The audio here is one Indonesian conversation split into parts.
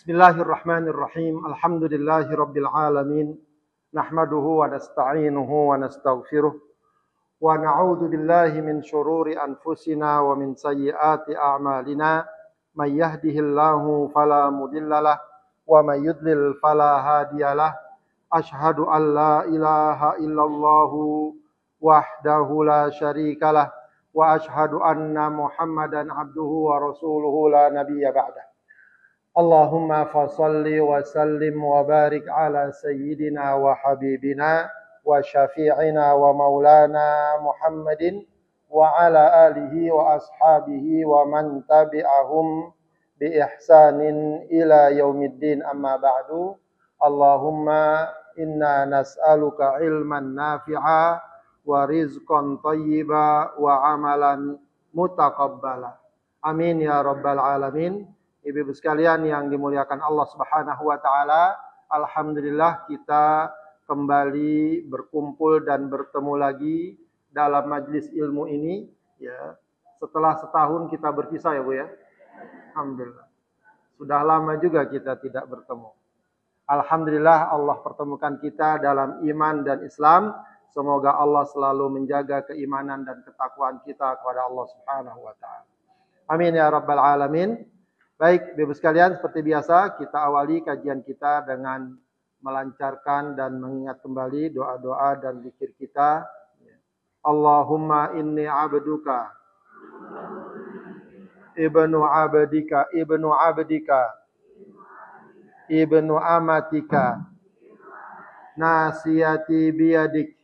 Bismillahirrahmanirrahim. Alhamdulillahirabbil alamin. Nahmaduhu wa nasta'inuhu wa nastaghfiruh. Wa na'udzu billahi min syururi anfusina wa min sayyiati a'malina. May yahdihillahu fala mudhillalah wa may yudlil fala hadiyalah. Asyhadu an la ilaha illallah wahdahu la syarikalah wa asyhadu anna Muhammadan abduhu wa rasuluhu la nabiyya ba'dah. Allahumma fasalli wa sallim wa barik ala sayyidina wa habibina wa syafi'ina wa maulana Muhammadin wa ala alihi wa ashabihi wa man tabi'ahum bi ihsanin ila yaumiddin, amma ba'du. Allahumma inna nas'aluka ilman nafi'a wa rizqan thayyiba wa amalan mutaqabbala. Amin ya rabbal alamin. Ibu-ibu sekalian yang dimuliakan Allah Subhanahu wa taala, alhamdulillah kita kembali berkumpul dan bertemu lagi dalam majlis ilmu ini ya. Setelah setahun kita berpisah ya, Bu ya. Alhamdulillah. Sudah lama juga kita tidak bertemu. Alhamdulillah Allah pertemukan kita dalam iman dan Islam. Semoga Allah selalu menjaga keimanan dan ketakwaan kita kepada Allah Subhanahu wa taala. Amin ya rabbal alamin. Baik, Bapak sekalian, seperti biasa kita awali kajian kita dengan melancarkan dan mengingat kembali doa-doa dan zikir kita. Allahumma inni abduka, ibnu abdika, ibnu abdika, ibnu amatika, nasiyati biyadik,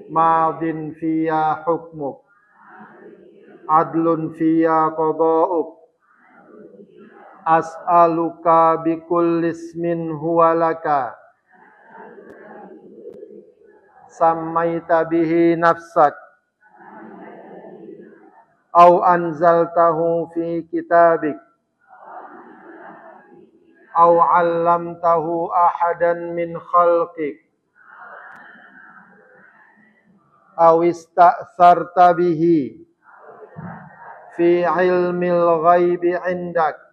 madin fiya hukmuk, adlun fiya qada'uk. As'aluka bikulli ismin huwa laka sammaita bihi nafsak au anzaltahu fi kitabik au 'allamtahu ahadan min khalqik au ista'tharta bihi fi ilmil ghaibi 'indak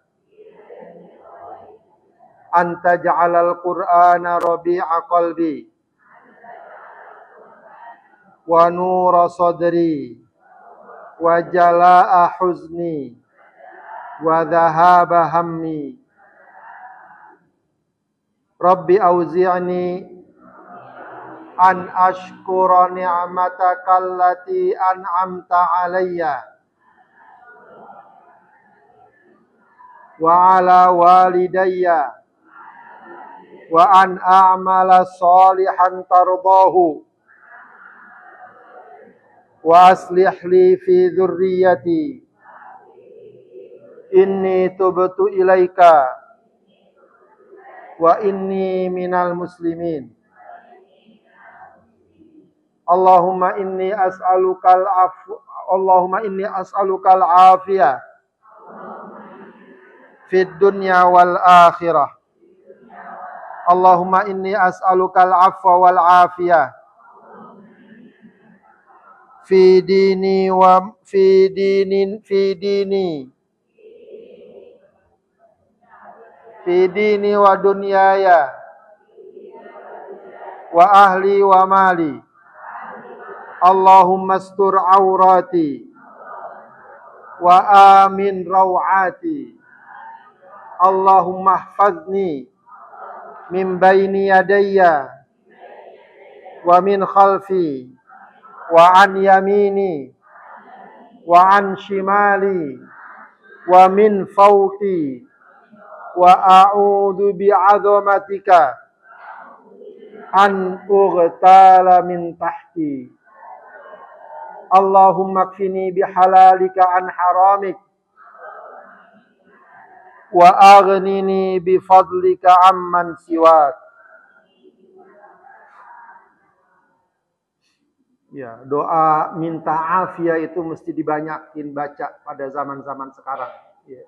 anta ja'alal qur'ana rabi'a qalbi wa nura sadri wa jalaa huzni wa dhahaba hammi. Rabbi auzi'ni an ashkura ni'mataka allati an'amta alayya wa ala walidayya wa an a'mala salihan tardahu wa aslih li fi dhurriyyati inni tubtu ilaika wa inni minal muslimin. Allahumma inni as'alukal afiyah fid dunya wal akhirah. Allahumma inni as'alukal afwa wal afiyah fi dini wa dunyaya wa ahli wa mali. Allahumma astur aurati wa amin rawati. Allahumma ihfazni min baini yadayya wa min khalfi wa an yamini wa an shimali wa min fawqi wa a'udzu bi'azamatika an ughtala min tahti. Allahumma kfini bihalalika an haramik wa aghnini bifadlika amman siwak. Ya, doa minta afiyah itu mesti dibanyakin baca pada zaman-zaman sekarang. Ya.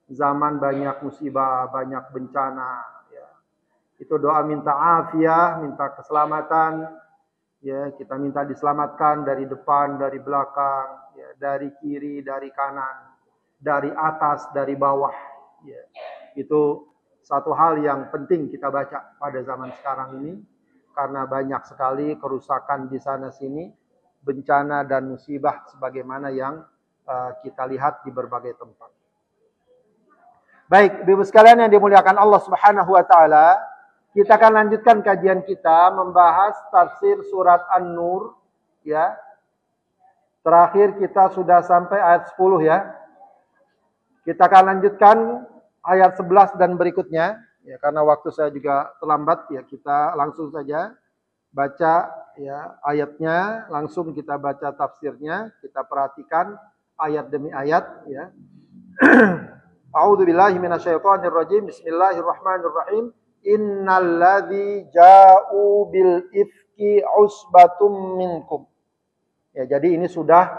Zaman banyak musibah, banyak bencana. Ya. Itu doa minta afiyah, minta keselamatan. Ya, kita minta diselamatkan dari depan, dari belakang, ya, dari kiri, dari kanan, dari atas, dari bawah. Ya. Itu satu hal yang penting kita baca pada zaman sekarang ini, karena banyak sekali kerusakan di sana sini, bencana dan musibah sebagaimana yang kita lihat di berbagai tempat. Baik, Ibu sekalian yang dimuliakan Allah Subhanahu wa taala, kita akan lanjutkan kajian kita membahas tafsir surat An-Nur ya. Terakhir kita sudah sampai ayat 10 ya. Kita akan lanjutkan ayat 11 dan berikutnya ya, karena waktu saya juga terlambat ya, kita langsung saja baca ya ayatnya, langsung kita baca tafsirnya, kita perhatikan ayat demi ayat ya. A'udzubillahi minasyaitonirrajim. Bismillahirrahmanirrahim. Innalladzi ja'u bil ifki usbatum minkum. Ya, jadi ini sudah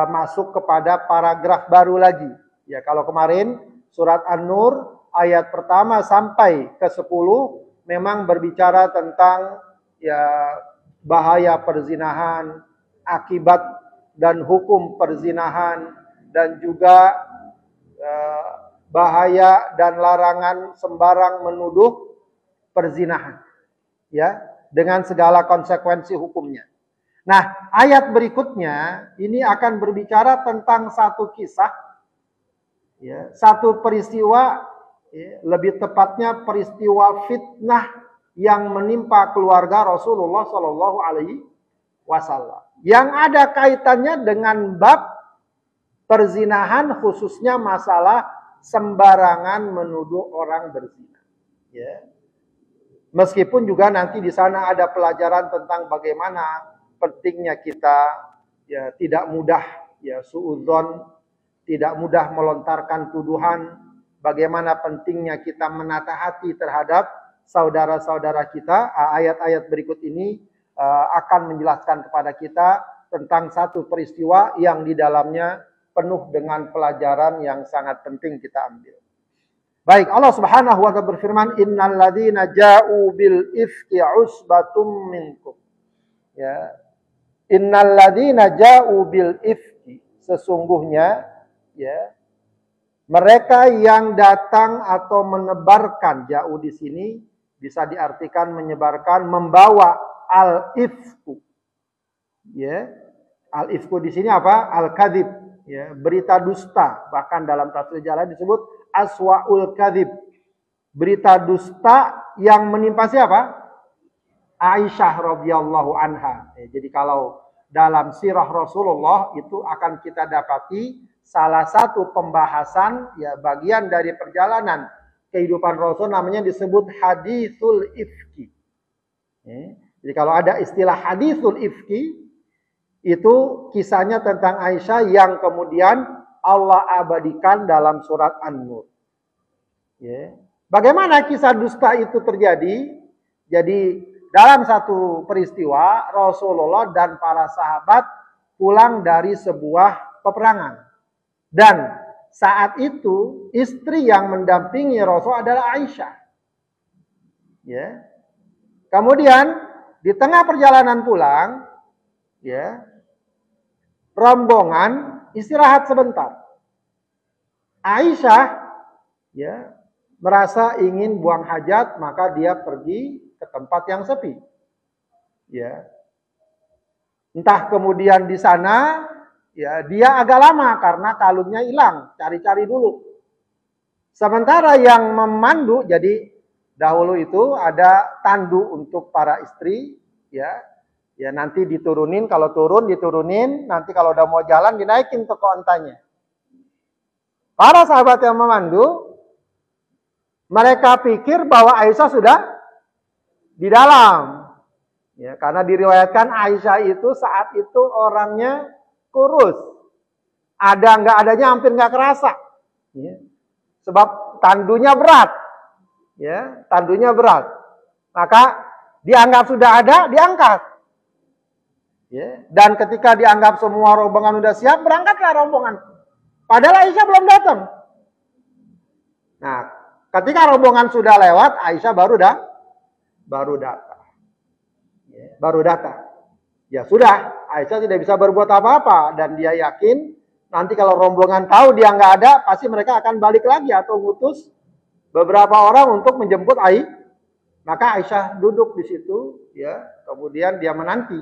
masuk kepada paragraf baru lagi. Ya, kalau kemarin surat An-Nur ayat pertama sampai ke 10 memang berbicara tentang ya bahaya perzinahan, akibat dan hukum perzinahan, dan juga bahaya dan larangan sembarang menuduh perzinahan ya, dengan segala konsekuensi hukumnya. Nah, ayat berikutnya ini akan berbicara tentang satu kisah ya, satu peristiwa ya, lebih tepatnya peristiwa fitnah yang menimpa keluarga Rasulullah Shallallahu Alaihi Wasallam, yang ada kaitannya dengan bab perzinahan, khususnya masalah sembarangan menuduh orang berzina. Ya. Meskipun juga nanti di sana ada pelajaran tentang bagaimana pentingnya kita ya tidak mudah ya suudzon, tidak mudah melontarkan tuduhan, bagaimana pentingnya kita menata hati terhadap saudara-saudara kita. Ayat-ayat berikut ini akan menjelaskan kepada kita tentang satu peristiwa yang di dalamnya penuh dengan pelajaran yang sangat penting kita ambil. Baik, Allah Subhanahu wa taala berfirman, innal ladzina ja'u bil ifki usbatum minkum. Ya. Innal ladzina ja'u bil ifki, sesungguhnya ya mereka yang datang atau menebarkan, ja'u di sini bisa diartikan menyebarkan, membawa al-ifku. Ya. Al-ifku di sini apa? Al-kadzib. Ya, berita dusta, bahkan dalam tafsir jalan disebut aswaul kadzib, berita dusta yang menimpa siapa? Aisyah radhiyallahu anha. Ya, jadi kalau dalam sirah Rasulullah itu akan kita dapati salah satu pembahasan ya bagian dari perjalanan kehidupan Rasul namanya disebut haditsul ifki. Ya, jadi kalau ada istilah haditsul ifki, itu kisahnya tentang Aisyah yang kemudian Allah abadikan dalam surat An-Nur. Ya. Bagaimana kisah dusta itu terjadi? Jadi dalam satu peristiwa Rasulullah dan para sahabat pulang dari sebuah peperangan. Dan saat itu istri yang mendampingi Rasul adalah Aisyah. Ya. Kemudian di tengah perjalanan pulang, ya, rombongan istirahat sebentar. Aisyah ya merasa ingin buang hajat, maka dia pergi ke tempat yang sepi. Ya. Entah kemudian di sana ya dia agak lama karena kalungnya hilang, cari-cari dulu. Sementara yang memandu, jadi dahulu itu ada tandu untuk para istri ya. Ya nanti diturunin, kalau turun diturunin, nanti kalau udah mau jalan dinaikin toko ontanya. Para sahabat yang memandu, mereka pikir bahwa Aisyah sudah di dalam. Ya, karena diriwayatkan Aisyah itu saat itu orangnya kurus. Ada nggak adanya hampir nggak kerasa. Ya. Sebab tandunya berat. Ya, tandunya berat. Maka dianggap sudah ada, diangkat. Ya, dan ketika dianggap semua rombongan sudah siap, berangkatlah rombongan. Padahal Aisyah belum datang. Nah, ketika rombongan sudah lewat, Aisyah baru datang. Ya, baru datang. Ya sudah, Aisyah tidak bisa berbuat apa-apa. Dan dia yakin, nanti kalau rombongan tahu dia nggak ada, pasti mereka akan balik lagi atau ngutus beberapa orang untuk menjemput maka Aisyah duduk di situ, ya, kemudian dia menanti.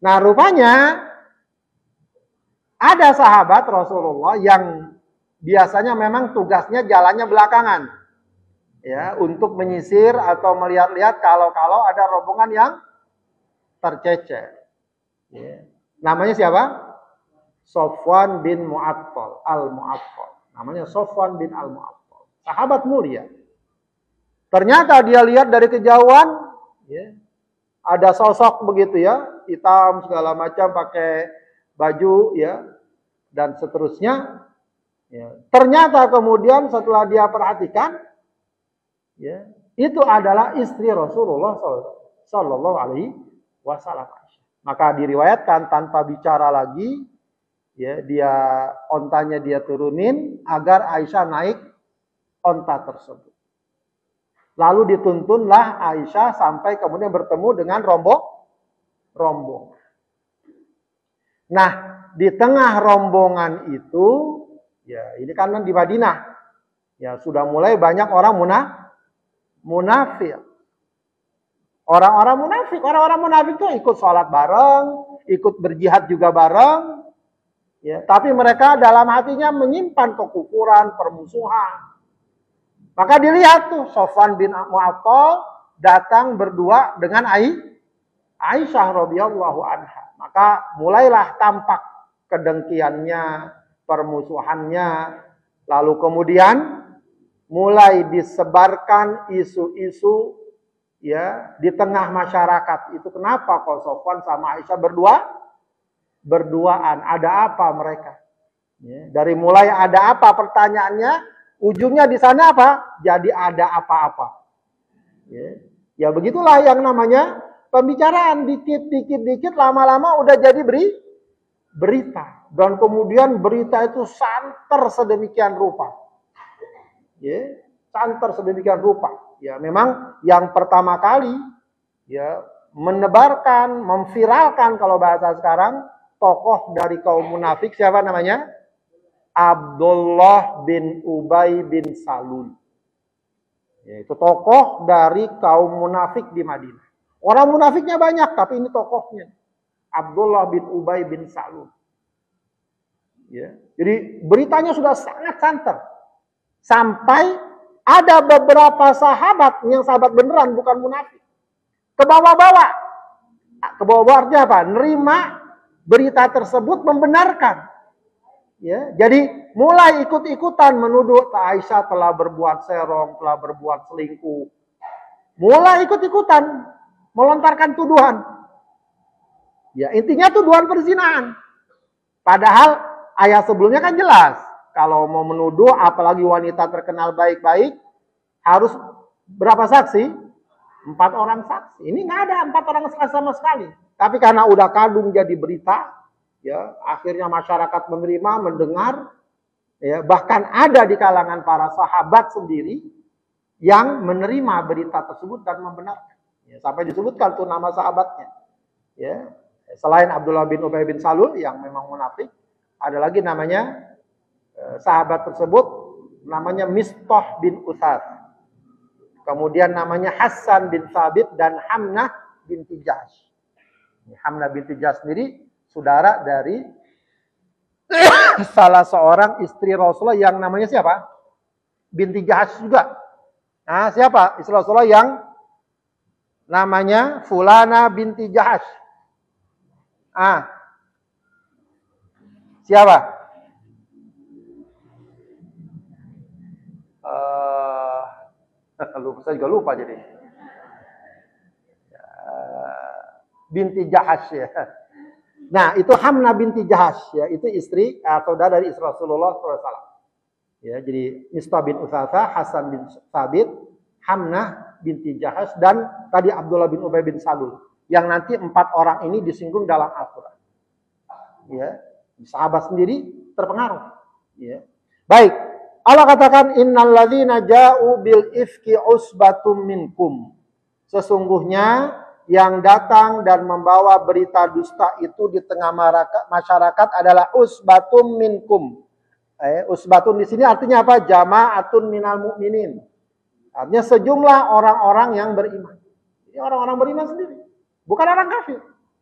Nah, rupanya ada sahabat Rasulullah yang biasanya memang tugasnya jalannya belakangan, ya, untuk menyisir atau melihat-lihat kalau ada rombongan yang tercecer. Ya. Namanya siapa? Sofwan bin Mu'attal, Al-Mu'attal. Namanya Sofwan bin Al-Mu'attal. Sahabat mulia. Ternyata dia lihat dari kejauhan, ya, ada sosok begitu ya, hitam segala macam, pakai baju, ya, dan seterusnya. Ya. Ternyata kemudian setelah dia perhatikan, ya, itu adalah istri Rasulullah Sallallahu Alaihi Wasallam. Maka diriwayatkan tanpa bicara lagi, ya, dia ontanya dia turunin agar Aisyah naik onta tersebut. Lalu dituntunlah Aisyah sampai kemudian bertemu dengan rombongan. Nah, di tengah rombongan itu, ya, ini kan di Madinah, ya, sudah mulai banyak orang munafik. Orang-orang munafik itu ikut sholat bareng, ikut berjihad juga bareng, ya, tapi mereka dalam hatinya menyimpan kekufuran, permusuhan. Maka dilihat tuh Sofwan bin Mu'attal datang berdua dengan Aisyah radhiyallahu anha. Maka mulailah tampak kedengkiannya, permusuhannya. Lalu kemudian mulai disebarkan isu-isu, ya, di tengah masyarakat. Itu kenapa kok Sofwan sama Aisyah berduaan? Ada apa mereka? Ya, dari mulai ada apa pertanyaannya, ujungnya di sana apa? Jadi ada apa-apa. Ya, ya begitulah yang namanya pembicaraan. Dikit, lama-lama udah jadi berita. Dan kemudian berita itu santer sedemikian rupa. Ya, santer sedemikian rupa. Ya, memang yang pertama kali, ya, menebarkan, memviralkan kalau bahasa sekarang, tokoh dari kaum munafik siapa namanya? Abdullah bin Ubay bin Salul. Yaitu tokoh dari kaum munafik di Madinah. Orang munafiknya banyak, tapi ini tokohnya. Abdullah bin Ubay bin Salul. Ya. Jadi beritanya sudah sangat santer. Sampai ada beberapa sahabat, yang sahabat beneran bukan munafik, ke bawah-bawah. Ke bawah-bawah artinya apa? Nerima berita tersebut, membenarkan. Ya, jadi mulai ikut-ikutan menuduh Aisyah telah berbuat serong, telah berbuat selingkuh. Mulai ikut-ikutan melontarkan tuduhan. Ya, intinya tuduhan perzinahan. Padahal ayat sebelumnya kan jelas, kalau mau menuduh apalagi wanita terkenal baik-baik harus berapa saksi? 4 orang saksi. Ini nggak ada 4 orang saksi sama sekali. Tapi karena udah kadung jadi berita, ya, akhirnya masyarakat menerima, mendengar, ya, bahkan ada di kalangan para sahabat sendiri yang menerima berita tersebut dan membenarkan. Ya, sampai disebutkan tuh nama sahabatnya. Ya, selain Abdullah bin Ubay bin Salul yang memang munafik, ada lagi namanya sahabat tersebut namanya Mistah bin Utsad. Kemudian namanya Hasan bin Thabit dan Hamnah binti Jahsh. Hamnah binti Jahsh sendiri saudara dari salah seorang istri Rasulullah yang namanya siapa? Binti Jahsh juga. Nah, siapa istri Rasulullah yang namanya Fulana binti Jahsh? Siapa? Saya juga lupa jadi. Binti Jahsh, ya. Nah, itu Hamnah binti Jahsh, ya, itu istri saudara dari istri Rasulullah SAW. Ya, jadi Mistah bin Utsatha, Hasan bin Thabit, Hamnah binti Jahsh, dan tadi Abdullah bin Ubay bin Salul. Yang nanti 4 orang ini disinggung dalam Al-Quran. Ya, sahabat sendiri terpengaruh. Ya. Baik, Allah katakan innal ladzina ja'u bil ifki usbatum minkum. Sesungguhnya yang datang dan membawa berita dusta itu di tengah masyarakat adalah usbatum minkum. Usbatun di sini artinya apa? Jama'atun minal mu'minin. Artinya sejumlah orang-orang yang beriman. Ini orang-orang beriman sendiri, bukan orang kafir.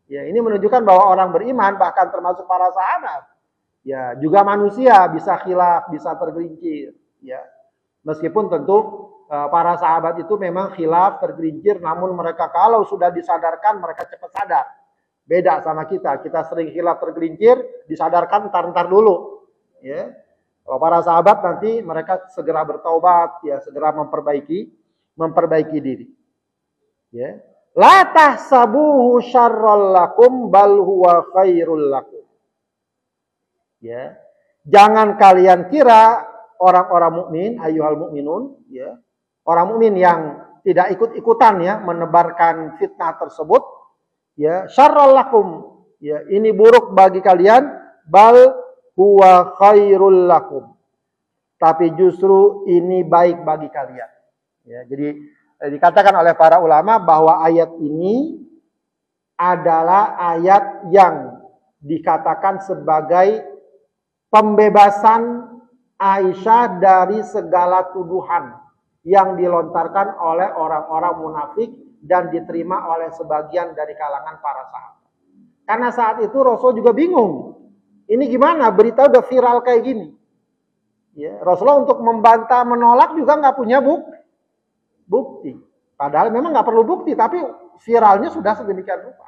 Ya, ini menunjukkan bahwa orang beriman bahkan termasuk para sahabat. Ya, juga manusia bisa khilaf, bisa tergelincir. Ya, meskipun tentu para sahabat itu memang khilaf, tergelincir, namun mereka kalau sudah disadarkan mereka cepat sadar. Beda sama kita sering khilaf, tergelincir, disadarkan ntar dulu. Ya. Kalau para sahabat nanti mereka segera bertaubat, ya segera memperbaiki diri. Ya. La tahsabuhu syarrul lakum bal huwa khairul lakum. Ya. Jangan kalian kira orang-orang mukmin, ayyuhal mukminun, ya. Orang mukmin yang tidak ikut-ikutan ya menebarkan fitnah tersebut, ya, syarrul lakum. Ya, ini buruk bagi kalian, bal huwa khairul lakum. Tapi justru ini baik bagi kalian. Ya, jadi dikatakan oleh para ulama bahwa ayat ini adalah ayat yang dikatakan sebagai pembebasan Aisyah dari segala tuduhan yang dilontarkan oleh orang-orang munafik dan diterima oleh sebagian dari kalangan para sahabat. Karena saat itu Rasul juga bingung. Ini gimana? Berita udah viral kayak gini. Ya, Rasulullah untuk membantah, menolak juga nggak punya bukti. Padahal memang nggak perlu bukti, tapi viralnya sudah sedemikian rupa.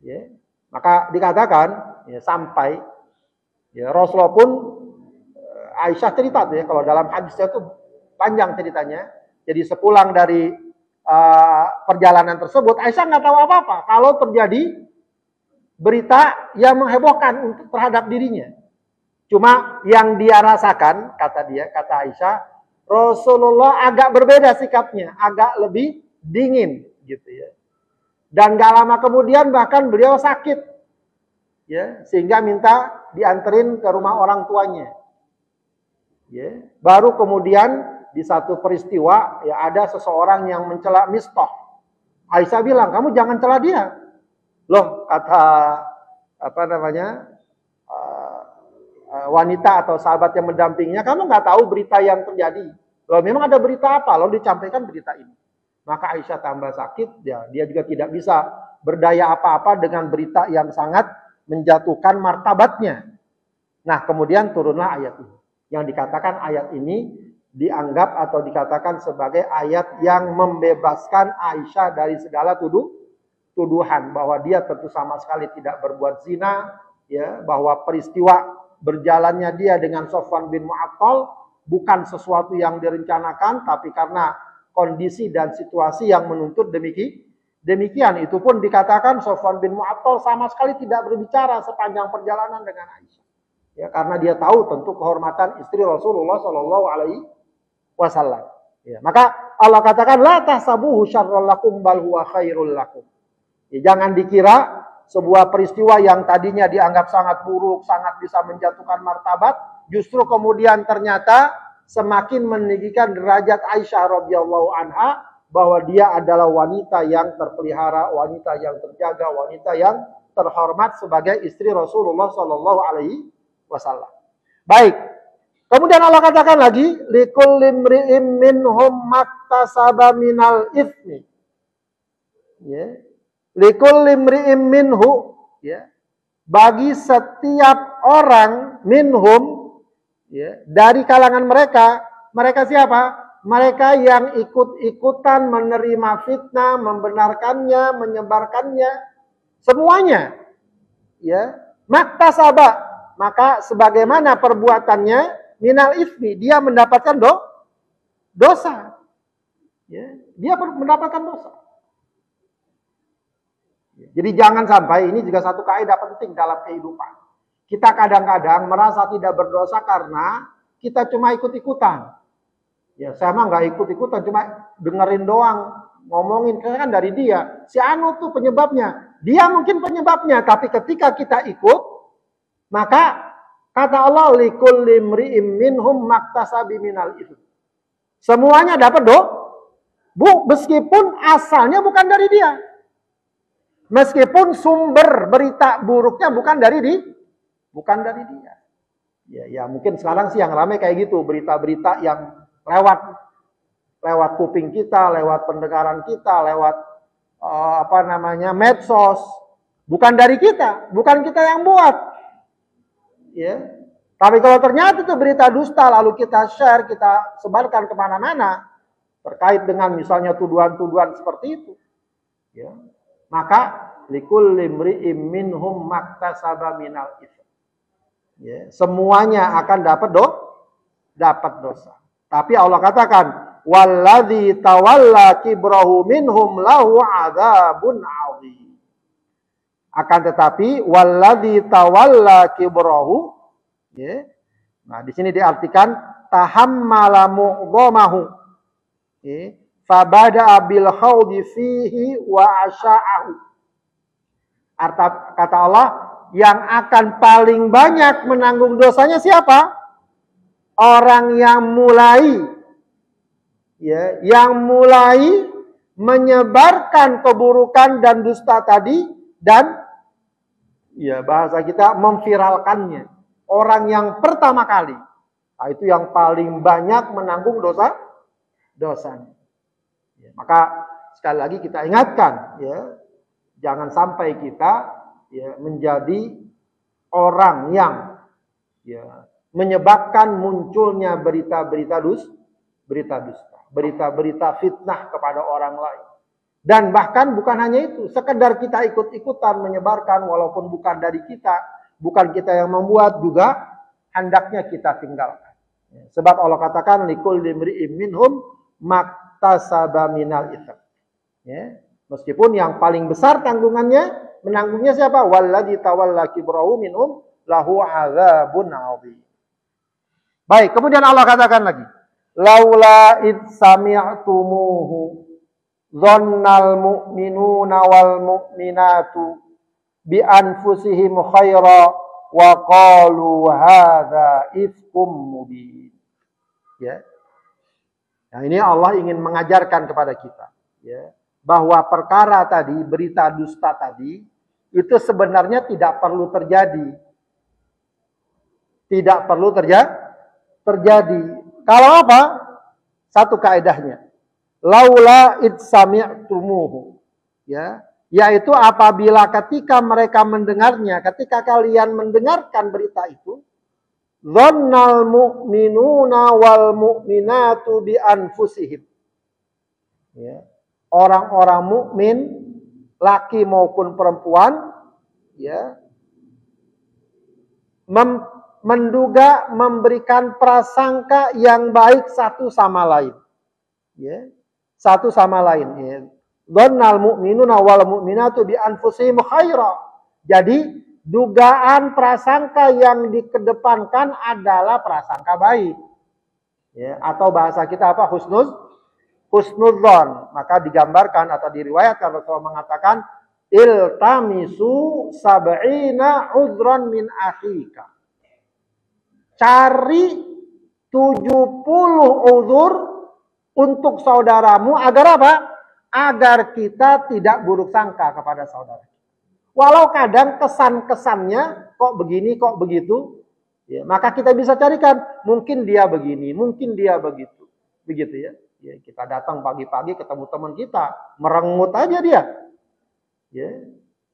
Ya, maka dikatakan ya, sampai ya, Rasulullah pun Aisyah cerita tuh ya, kalau dalam hadisnya itu panjang ceritanya. Jadi sepulang dari perjalanan tersebut, Aisyah nggak tahu apa-apa kalau terjadi berita yang menghebohkan terhadap dirinya. Cuma yang dia rasakan, kata Aisyah, Rasulullah agak berbeda sikapnya, agak lebih dingin gitu ya. Dan gak lama kemudian bahkan beliau sakit, ya, sehingga minta dianterin ke rumah orang tuanya. Ya, baru kemudian di satu peristiwa ya ada seseorang yang mencela Mistah. Aisyah bilang, kamu jangan cela dia. Loh, kata wanita atau sahabat yang mendampinginya, kamu nggak tahu berita yang terjadi. Loh, memang ada berita apa? Lalu dicampaikan berita ini. Maka Aisyah tambah sakit, ya, dia juga tidak bisa berdaya apa-apa dengan berita yang sangat menjatuhkan martabatnya. Nah, kemudian turunlah ayat ini. Yang dikatakan ayat ini dianggap atau dikatakan sebagai ayat yang membebaskan Aisyah dari segala tuduhan bahwa dia tentu sama sekali tidak berbuat zina, ya, bahwa peristiwa berjalannya dia dengan Sofwan bin Mu'attal bukan sesuatu yang direncanakan, tapi karena kondisi dan situasi yang menuntut demikian. Itu pun dikatakan Sofwan bin Mu'attal sama sekali tidak berbicara sepanjang perjalanan dengan Aisyah. Ya, karena dia tahu tentu kehormatan istri Rasulullah Shallallahu Alaihi Wasallam. Ya, maka Allah katakan la tahsabuhu syarrul lakum bal huwa khairul lakum. Ya, jangan dikira sebuah peristiwa yang tadinya dianggap sangat buruk, sangat bisa menjatuhkan martabat, justru kemudian ternyata semakin meninggikan derajat Aisyah radhiyallahu anha bahwa dia adalah wanita yang terpelihara, wanita yang terjaga, wanita yang terhormat sebagai istri Rasulullah Shallallahu Alaihi Wasallam. Baik. Kemudian Allah katakan lagi, likulli imri'in minhum maktasaba minal itsmi. Ya. Likulli imri'in minhu, ya. Bagi setiap orang minhum, ya, dari kalangan mereka siapa? Mereka yang ikut-ikutan menerima fitnah, membenarkannya, menyebarkannya, semuanya. Ya, maktasaba, maka sebagaimana perbuatannya minal itsmi, dia mendapatkan dosa. Ya, dia mendapatkan dosa. Jadi jangan sampai, ini juga satu kaidah penting dalam kehidupan. Kita kadang-kadang merasa tidak berdosa karena kita cuma ikut-ikutan. Ya, saya mah nggak ikut-ikutan, cuma dengerin doang, ngomongin, kan dari dia. Si anu tuh penyebabnya. Dia mungkin penyebabnya, tapi ketika kita ikut, maka kata Allah, likulli imri'in minhum maktasabi minal itsmi. Semuanya dapat meskipun asalnya bukan dari dia. Meskipun sumber berita buruknya bukan dari dia. Ya mungkin sekarang sih yang ramai kayak gitu, berita-berita yang lewat kuping kita, lewat pendengaran kita, lewat medsos. Bukan dari kita, bukan kita yang buat. Ya. Tapi kalau ternyata itu berita dusta lalu kita share, kita sebarkan kemana-mana terkait dengan misalnya tuduhan-tuduhan seperti itu, ya, maka likulli imri'im minhum maktasaba minal itsm. Ya, semuanya akan dapat dosa. Tapi Allah katakan, walladzi tawalla kibrahu minhum lahu adzabun adzim. Akan tetapi walladzi tawalla kibrahu, ya. Nah, di sini diartikan tahammala mu'dhamahu. Ya. Fabada'a bil khawdi fihi wa asya'ahu. Kata Allah, yang akan paling banyak menanggung dosanya siapa? Orang yang mulai, ya, yang mulai menyebarkan keburukan dan dusta tadi dan, ya, bahasa kita memviralkannya. Orang yang pertama kali, nah, itu yang paling banyak menanggung dosanya. Ya, maka sekali lagi kita ingatkan, ya, jangan sampai kita, ya, menjadi orang yang, ya, menyebabkan munculnya berita-berita dusta, berita-berita fitnah kepada orang lain. Dan bahkan bukan hanya itu, sekedar kita ikut-ikutan menyebarkan walaupun bukan dari kita, bukan kita yang membuat, juga hendaknya kita tinggalkan. Sebab Allah katakan likulli imri'im minhum maktasaba minal itsm. Ya, meskipun yang paling besar menanggungnya siapa? Walladzi tawalla kibrahu minhum lahu adzabun adzim. Baik, kemudian Allah katakan lagi, laula id sami'tumuhu dhannal mu'minuna wal mu'minatu bi anfusihim khaira wa qalu hadza ifkum mubin. Ya. Nah, ini Allah ingin mengajarkan kepada kita, ya, bahwa perkara tadi, berita dusta tadi, itu sebenarnya tidak perlu terjadi. Tidak perlu terjadi. Kalau apa? Satu kaedahnya. Laula id sami'tumuhu. Ya, yaitu apabila ketika mereka mendengarnya, ketika kalian mendengarkan berita itu, dhannal mu'minuna wal mu'minatu bi anfusihim. Ya. Orang-orang mukmin, laki maupun perempuan, ya, menduga, memberikan prasangka yang baik satu sama lain. Ya. Satu sama lain. Ya. Dhannal mu'minuna wal mu'minatu bi anfusihim khaira. Jadi dugaan prasangka yang dikedepankan adalah prasangka baik. Ya, atau bahasa kita apa? Husnudzon. Maka digambarkan atau diriwayatkan Rasulullah mengatakan iltamisu sab'ina uzran min akhika. Cari 70 uzur untuk saudaramu agar apa? Agar kita tidak buruk sangka kepada saudara. Walau kadang kesan-kesannya kok begini, kok begitu, ya, maka kita bisa carikan, mungkin dia begini, mungkin dia begitu. Begitu, ya. Ya, kita datang pagi-pagi ketemu teman kita, merengut aja dia. Ya,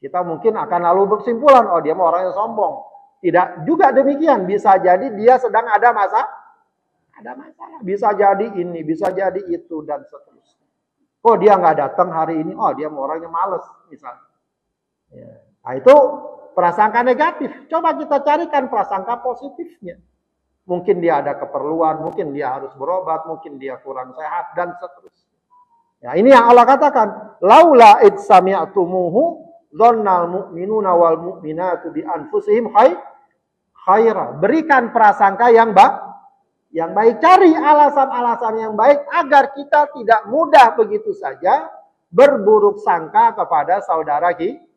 kita mungkin akan lalu berkesimpulan, oh dia mau orang yang sombong. Tidak juga demikian, bisa jadi dia sedang ada masalah. Bisa jadi ini, bisa jadi itu, dan seterusnya. Kok dia nggak datang hari ini? Oh dia mau orangnya males, misalnya. Ya. Nah itu prasangka negatif. Coba kita carikan prasangka positifnya. Mungkin dia ada keperluan, mungkin dia harus berobat, mungkin dia kurang sehat, dan seterusnya. Ya, ini yang Allah katakan, laula id sami'tumuhu dhannal mu'minuna wal mu'minatu bi anfusihim khaira. Berikan prasangka yang baik, cari alasan-alasan yang baik agar kita tidak mudah begitu saja berburuk sangka kepada saudara kita.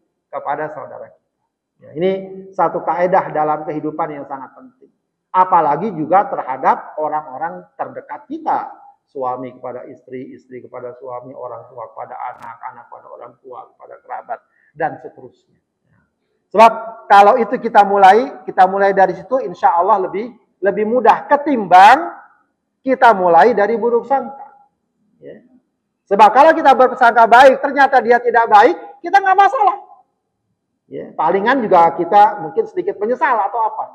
Ya, ini satu kaedah dalam kehidupan yang sangat penting. Apalagi juga terhadap orang-orang terdekat kita. Suami kepada istri, istri kepada suami, orang tua kepada anak, anak kepada orang tua, kepada kerabat, dan seterusnya. Sebab kalau itu kita mulai dari situ, insya Allah lebih mudah ketimbang kita mulai dari buruk sangka. Ya. Sebab kalau kita berprasangka baik, ternyata dia tidak baik, kita nggak masalah. Ya. Palingan juga kita mungkin sedikit menyesal atau apa.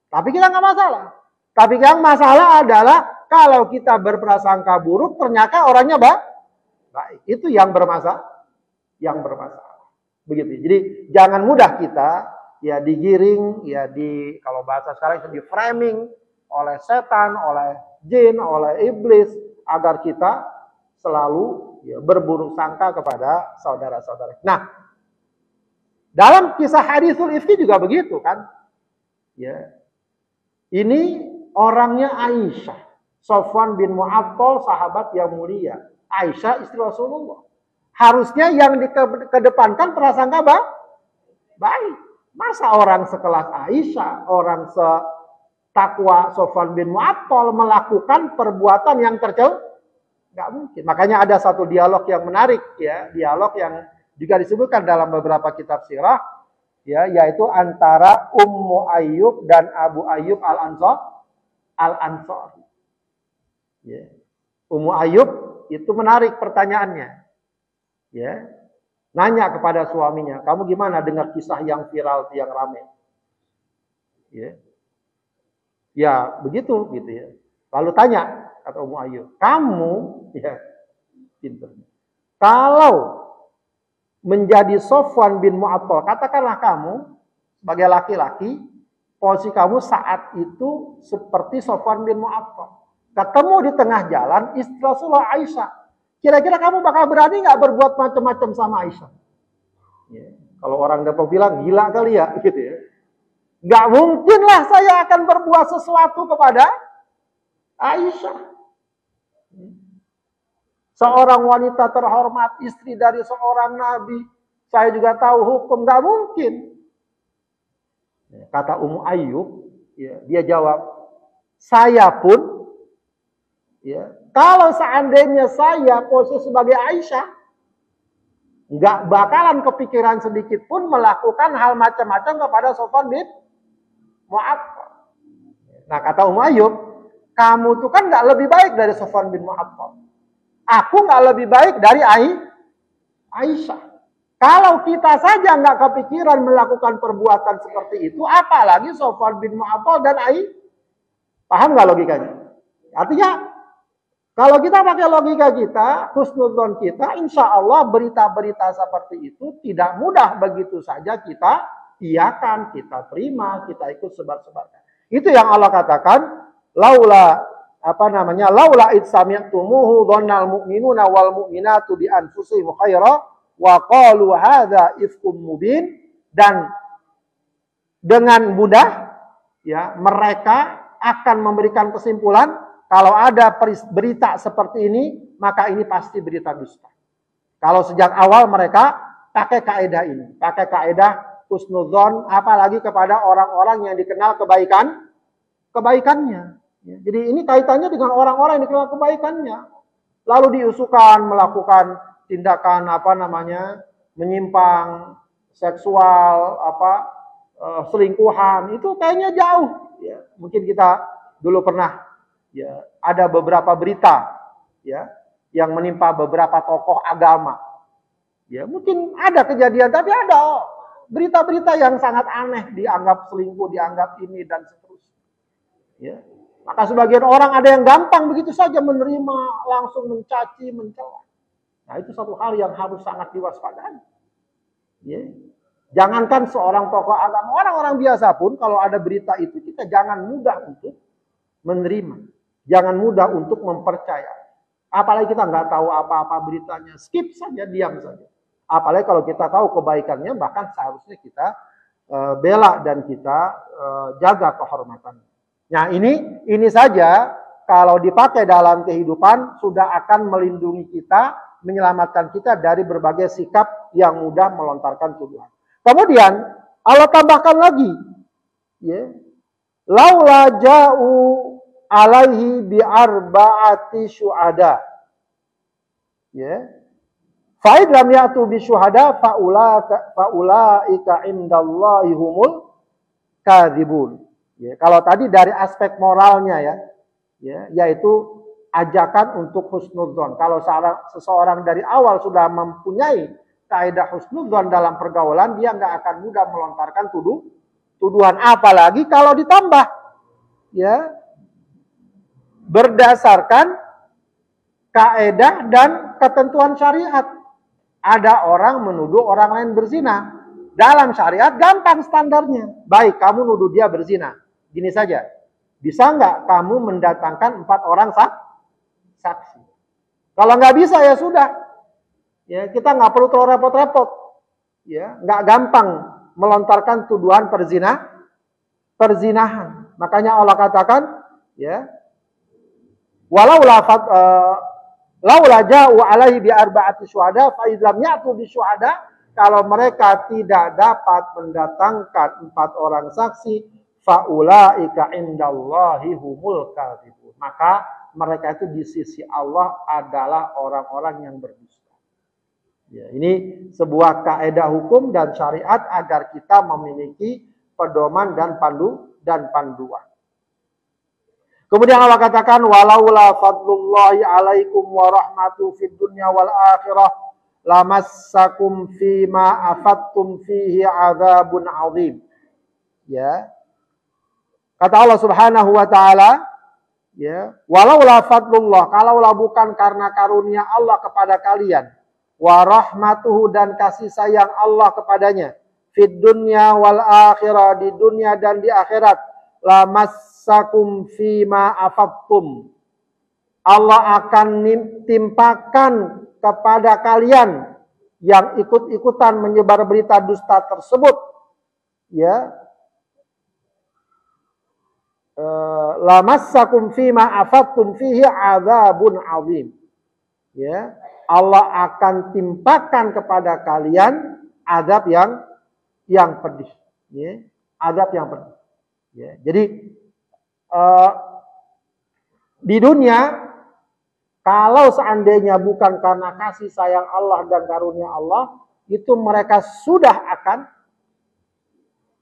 Tapi kita nggak masalah. Tapi yang masalah adalah kalau kita berprasangka buruk, ternyata orangnya baik. Itu yang bermasalah. Begitu. Jadi jangan mudah kita ya digiring, ya kalau bahasa sekarang itu di framing oleh setan, oleh jin, oleh iblis agar kita selalu ya, berburuk sangka kepada saudara-saudara. Nah, dalam kisah hadisul ifki juga begitu kan? Ya. Ini orangnya Aisyah, Sofwan bin Mu'attal, sahabat yang mulia. Aisyah istri Rasulullah. Harusnya yang dikedepankan prasangka baik. Masa orang sekelas Aisyah, orang setakwa Sofwan bin Mu'attal melakukan perbuatan yang tercela? Nggak mungkin. Makanya ada satu dialog yang menarik, ya, dialog yang juga disebutkan dalam beberapa kitab sirah, ya, yaitu antara Ummu Ayyub dan Abu Ayyub Al-Ansari. Ya. Ummu Ayyub itu menarik pertanyaannya. Ya, nanya kepada suaminya, kamu gimana dengar kisah yang viral, yang ramai? Ya, begitu, gitu ya. Lalu tanya, kata Ummu Ayyub, kamu, ya, pintar. Kalau menjadi Sofwan bin Mu'attal, katakanlah kamu sebagai laki-laki, posisi kamu saat itu seperti Sofwan bin Mu'attal. Ketemu di tengah jalan istri Rasulullah Aisyah. Kira-kira kamu bakal berani nggak berbuat macam-macam sama Aisyah? Ya. Kalau orang Depok bilang gila kali ya, gitu ya. Nggak mungkinlah saya akan berbuat sesuatu kepada Aisyah. Seorang wanita terhormat, istri dari seorang nabi. Saya juga tahu hukum, nggak mungkin. Kata Ummu Ayyub, ya, dia jawab, saya pun, ya, kalau seandainya saya posisi sebagai Aisyah, nggak bakalan kepikiran sedikit pun melakukan hal macam-macam kepada Sofwan bin Mu'attal. Nah, kata Ummu Ayyub, kamu tuh kan nggak lebih baik dari Sofwan bin Mu'attal. Aku nggak lebih baik dari Aisyah. Kalau kita saja nggak kepikiran melakukan perbuatan seperti itu, apalagi Sofwan bin Mu'attal dan Aisyah. Paham nggak logikanya? Artinya, kalau kita pakai logika kita, husnudzon kita, insya Allah berita-berita seperti itu tidak mudah begitu saja kita iakan, kita terima, kita ikut sebar-sebarkan. Itu yang Allah katakan, laula id sami'tumuhu dhannal mu'minuna wal mu'minatu bi anfusihim khaira wa qalu hadza ifkum mubin, dan dengan mudah ya mereka akan memberikan kesimpulan kalau ada berita seperti ini, maka ini pasti berita dusta. Kalau sejak awal mereka pakai kaidah ini, pakai kaidah husnudzon, apalagi kepada orang-orang yang dikenal kebaikannya. Ya, jadi ini kaitannya dengan orang-orang yang dikenal kebaikannya. Lalu diusukan melakukan tindakan menyimpang, seksual, selingkuhan, itu kayaknya jauh. Ya, mungkin kita dulu pernah. Ya, ada beberapa berita ya yang menimpa beberapa tokoh agama. Ya, mungkin ada kejadian, tapi ada berita-berita yang sangat aneh, dianggap selingkuh, dianggap ini dan seterusnya. Ya. Maka sebagian orang ada yang gampang begitu saja menerima, langsung mencaci, mencela. Nah, itu satu hal yang harus sangat diwaspadai. Ya. Jangankan seorang tokoh agama, orang-orang biasa pun kalau ada berita itu kita jangan mudah untuk menerima. Jangan mudah untuk mempercayai. Apalagi kita nggak tahu apa-apa beritanya, skip saja, diam saja. Apalagi kalau kita tahu kebaikannya, bahkan seharusnya kita bela dan kita jaga kehormatannya. Nah, ini saja kalau dipakai dalam kehidupan sudah akan melindungi kita, menyelamatkan kita dari berbagai sikap yang mudah melontarkan tuduhan. Kemudian Allah tambahkan lagi, ya, laula ja'u alaihi bi arba'ati syuhada. Ya. Fa'id lam ya'tu bisyuhada fa'ulaika indallahi humul kadzibun. Ya, kalau tadi dari aspek moralnya yaitu ajakan untuk husnudzon. Kalau seseorang dari awal sudah mempunyai kaidah husnudzon dalam pergaulan, dia nggak akan mudah melontarkan tuduhan. Apalagi kalau ditambah berdasarkan kaidah dan ketentuan syariat. Ada orang menuduh orang lain berzina. Dalam syariat gampang standarnya. Baik, kamu nuduh dia berzina. Gini saja. Bisa nggak kamu mendatangkan 4 orang saksi? Kalau nggak bisa ya sudah. Ya, kita nggak perlu terlalu repot-repot. Ya, nggak gampang melontarkan tuduhan perzinahan. Makanya Allah katakan, laula ja'u alaihi bi arba'ati syuhada fa idlam ya'tu bi syuhada, kalau mereka tidak dapat mendatangkan 4 orang saksi, faulaika indallahi humul kadzibun, maka mereka itu di sisi Allah adalah orang-orang yang berdusta. Ya, ini sebuah kaidah hukum dan syariat agar kita memiliki pedoman dan panduan. Kemudian Allah katakan, walaula fadlullahi alaikum wa rahmatuhu fid dunya wal akhirah lamassakum fima afattum fihi adzabun azim. Ya. Kata Allah Subhanahu wa taala, walaula fadlullah, kalaulah bukan karena karunia Allah kepada kalian, wa rahmatuhu dan kasih sayang Allah kepadanya, fid dunya wal akhirah, di dunia dan di akhirat, lamassakum fima afattum, Allah akan timpakan kepada kalian yang ikut-ikutan menyebar berita dusta tersebut, lamassakum fima afattum fihi adzabun azim. Allah akan timpakan kepada kalian azab yang pedih. Azab yang pedih. Jadi di dunia, kalau seandainya bukan karena kasih sayang Allah dan karunia Allah, itu mereka sudah akan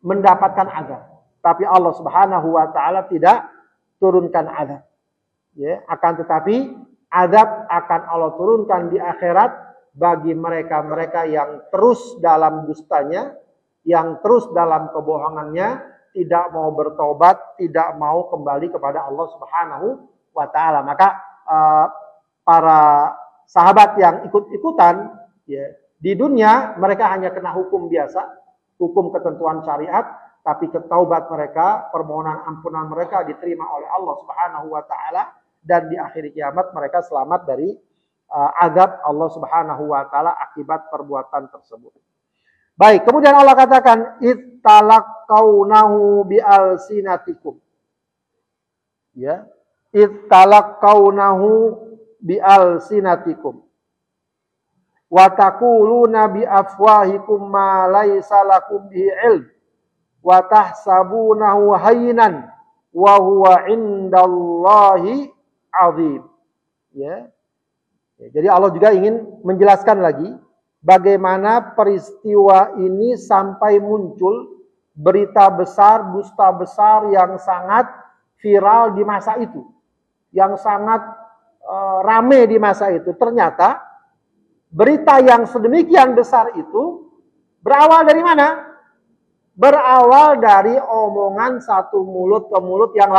mendapatkan azab. Tapi Allah Subhanahu wa taala tidak turunkan azab. Akan tetapi azab akan Allah turunkan di akhirat bagi mereka-mereka yang terus dalam dustanya, yang terus dalam kebohongannya, tidak mau bertobat, tidak mau kembali kepada Allah Subhanahu wa taala. Maka para sahabat yang ikut-ikutan di dunia, mereka hanya kena hukum biasa, hukum ketentuan syariat, tapi ketaubat mereka, permohonan ampunan mereka diterima oleh Allah Subhanahu wa taala, dan di akhir kiamat mereka selamat dari azab Allah Subhanahu wa taala akibat perbuatan tersebut. Baik, kemudian Allah katakan, ittalaqaunahu bialsinatikum. Ittalaqaunahu bialsinatikum wa taquluna biafwahikum ma laysa lakum bihi ilm wa tahsabunahu hayyinan wa huwa indallahi azim. Jadi Allah juga ingin menjelaskan lagi bagaimana peristiwa ini sampai muncul berita besar, dusta besar yang sangat viral di masa itu, yang sangat rame di masa itu. Ternyata berita yang sedemikian besar itu berawal dari mana? Berawal dari omongan satu mulut ke mulut yang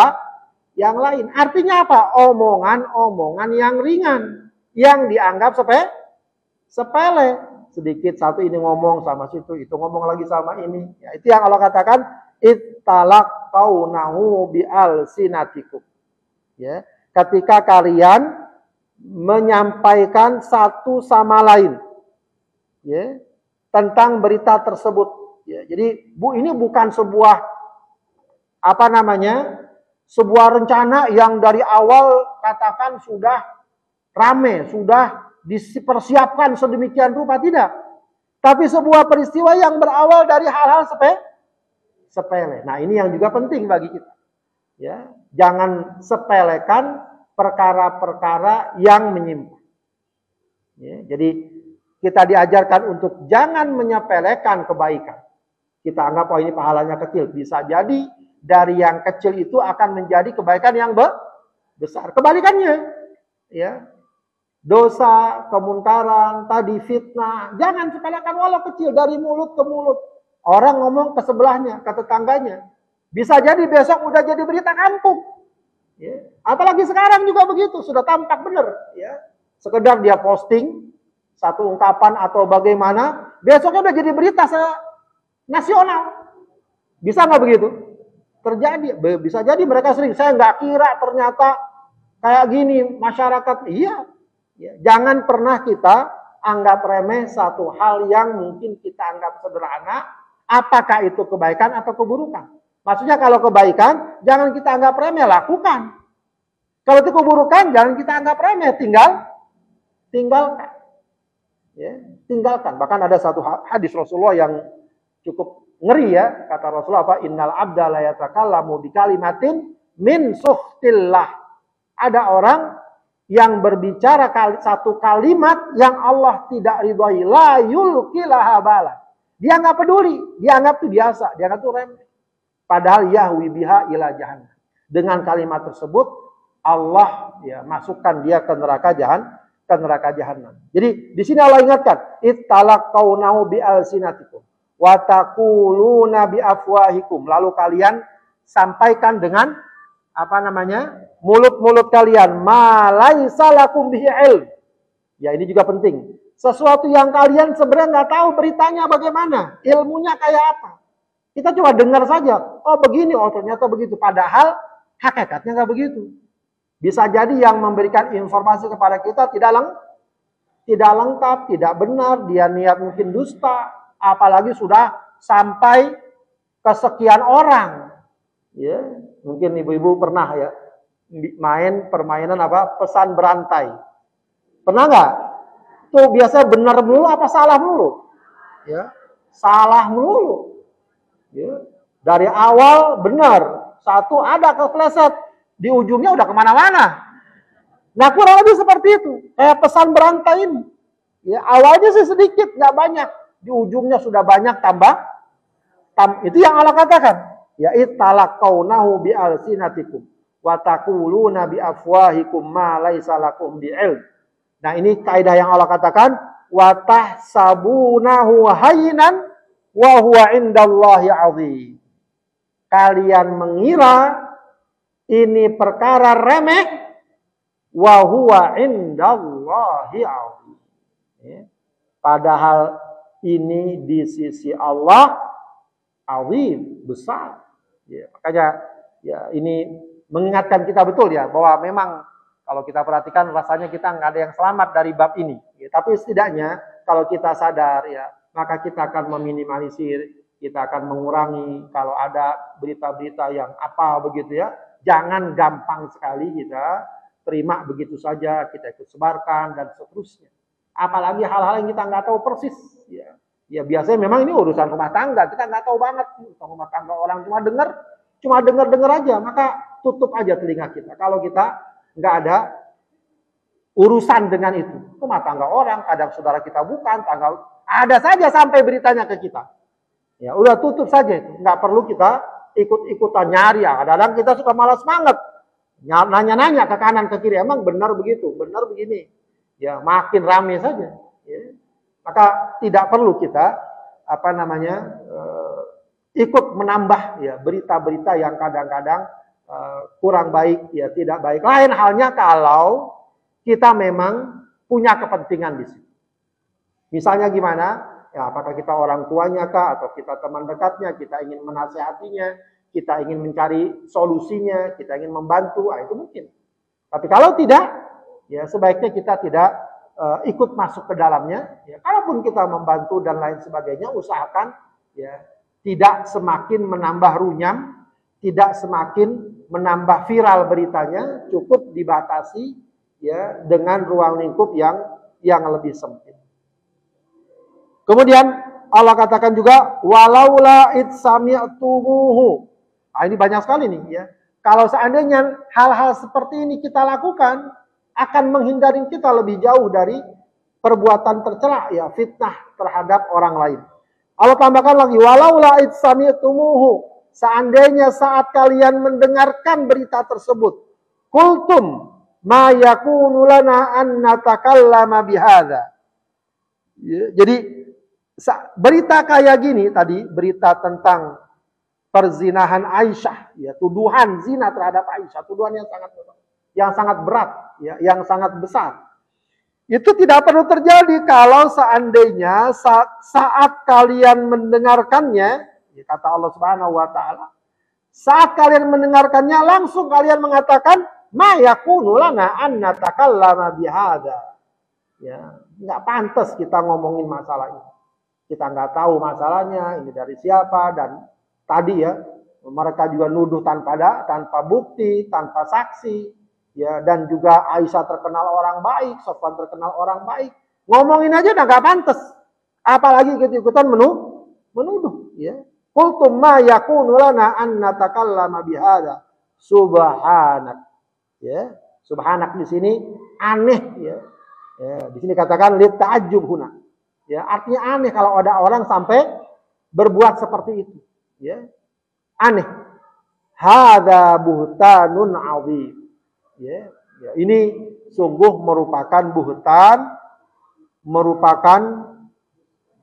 lain. Artinya apa? Omongan-omongan yang ringan, yang dianggap sepele. Sedikit satu ini ngomong sama situ, itu ngomong lagi sama ini. Itu yang Allah katakan, ittalaqaunahu bialsinatikum. Ketika kalian menyampaikan satu sama lain tentang berita tersebut. Jadi ini bukan sebuah sebuah rencana yang dari awal katakan sudah rame, sudah dipersiapkan sedemikian rupa, tidak. Tapi sebuah peristiwa yang berawal dari hal-hal sepele. Nah, ini yang juga penting bagi kita. Jangan sepelekan perkara-perkara yang menyimpang. Jadi kita diajarkan untuk jangan menyepelekan kebaikan. Kita anggap, oh ini pahalanya kecil. Bisa jadi dari yang kecil itu akan menjadi kebaikan yang besar. Kebalikannya, ya, dosa, kemunkaran, tadi fitnah, jangan sepelekan walau kecil dari mulut ke mulut. Orang ngomong ke sebelahnya, ke tetangganya. Bisa jadi besok udah jadi berita kampung. Ya. Apalagi sekarang juga begitu, sudah tampak benar. Ya. Sekedar dia posting satu ungkapan atau bagaimana, besoknya udah jadi berita nasional. Bisa nggak begitu? Terjadi, bisa jadi mereka sering. Saya nggak kira ternyata kayak gini masyarakat. Iya, ya. Jangan pernah kita anggap remeh satu hal yang mungkin kita anggap sederhana. Apakah itu kebaikan atau keburukan? Maksudnya kalau kebaikan, jangan kita anggap remeh, lakukan. Kalau itu keburukan, jangan kita anggap remeh, tinggalkan. Ya, tinggalkan. Bahkan ada satu hadis Rasulullah yang cukup ngeri ya. Kata Rasulullah apa? Innal abda la yatakallamu bi kalimatin min suhtillah. Ada orang yang berbicara satu kalimat yang Allah tidak ridhoi. La yulqilaha bala. Dia nggak peduli. Dia anggap itu biasa. Dia anggap itu remeh. Padahal yahwi biha ila jahannam. Dengan kalimat tersebut Allah ya masukkan dia ke neraka jahanam. Jadi di sini Allah ingatkan, ittalaqawnahu bi alsinatikum wa taquluna bi afwahikum. Lalu kalian sampaikan dengan mulut-mulut kalian, ma laisa lakum bihi ilm. Ya ini juga penting. Sesuatu yang kalian sebenarnya nggak tahu beritanya bagaimana, ilmunya kayak apa. Kita cuma dengar saja, oh begini, oh ternyata begitu. Padahal hakikatnya nggak begitu. Bisa jadi yang memberikan informasi kepada kita tidak lengkap, tidak benar, dia niat mungkin dusta, apalagi sudah sampai ke sekian orang. Ya, mungkin ibu-ibu pernah ya main permainan pesan berantai. Pernah nggak? Tuh biasa benar melulu apa salah melulu? Ya, salah melulu. Ya. Dari awal benar, satu ada kepleset, di ujungnya udah kemana-mana. Nah kurang lebih seperti itu, kayak pesan berantai ini. Ya, awalnya sih sedikit, nggak banyak, di ujungnya sudah banyak tambah. Itu yang Allah katakan. Ya ittalaqawnahu bi alsinatikum wa taquluna bi afwahikum ma laisa lakum bi ilm. Nah ini kaidah yang Allah katakan, wa tahsabunahu hayyinan wa huwa indallahi azim. Kalian mengira ini perkara remeh, wa huwa indallahi azim. Ya. Padahal ini di sisi Allah azim, besar. Ya, makanya ya ini mengingatkan kita betul ya bahwa memang kalau kita perhatikan rasanya kita nggak ada yang selamat dari bab ini. Ya, tapi setidaknya kalau kita sadar ya, maka kita akan meminimalisir, kita akan mengurangi kalau ada berita-berita yang apa begitu ya. Jangan gampang sekali kita terima begitu saja, kita ikut sebarkan dan seterusnya. Apalagi hal-hal yang kita nggak tahu persis. Ya, ya biasanya memang ini urusan rumah tangga, kita nggak tahu banget urusan rumah tangga, orang cuma dengar aja, maka tutup aja telinga kita. Kalau kita nggak ada urusan dengan itu, rumah tangga orang, kadang saudara kita bukan, ada saja sampai beritanya ke kita. Ya udah tutup saja itu, nggak perlu kita ikut-ikutan nyari ya. Kadang-kadang kita suka malas banget, nanya-nanya ke kanan ke kiri, emang benar begitu, benar begini. Ya makin rame saja. Ya. Maka tidak perlu kita ikut menambah ya berita-berita yang kadang-kadang kurang baik, ya tidak baik. Lain halnya kalau kita memang punya kepentingan di situ. Misalnya gimana? Ya, apakah kita orang tuanya kah, atau kita teman dekatnya, kita ingin menasehatinya, kita ingin mencari solusinya, kita ingin membantu, itu mungkin. Tapi kalau tidak, ya sebaiknya kita tidak ikut masuk ke dalamnya. Ya, kalaupun kita membantu dan lain sebagainya, usahakan ya tidak semakin menambah runyam, tidak semakin menambah viral beritanya, cukup dibatasi ya dengan ruang lingkup yang lebih sempit. Kemudian Allah katakan juga walaula id sami'tumuhu. Nah, ini banyak sekali nih ya. Kalau seandainya hal-hal seperti ini kita lakukan, akan menghindari kita lebih jauh dari perbuatan tercela, ya fitnah terhadap orang lain. Allah tambahkan lagi, walaula id sami'tumuhu, seandainya saat kalian mendengarkan berita tersebut, qultum ma yakunu lana an natakallama bihadza. Ya, jadi berita kayak gini tadi, berita tentang perzinahan Aisyah, ya, tuduhan zina terhadap Aisyah, tuduhan yang sangat berat, ya, yang sangat besar. Itu tidak perlu terjadi kalau seandainya saat kalian mendengarkannya, ya, kata Allah Subhanahu wa taala, saat kalian mendengarkannya langsung kalian mengatakan ma yakunu lana an natakallama bihadza. Ya, enggak pantas kita ngomongin masalah ini. Kita enggak tahu masalahnya, ini dari siapa, dan tadi ya, mereka juga nuduh tanpa bukti, tanpa saksi. Ya, dan juga Aisyah terkenal orang baik, Sofwan terkenal orang baik. Ngomongin aja udah gak pantas. Apalagi ikut-ikutan menuduh. Ya. Qultum ma yakunu lana an natakallama bihadza. Subhanak. Ya, subhanak di sini aneh, ya. Ya, di sini katakan li ta'ajjub huna. Ya, artinya aneh kalau ada orang sampai berbuat seperti itu. Ya. Aneh. Hadza buhtanun 'adzim. Ya, ini sungguh merupakan buhtan, merupakan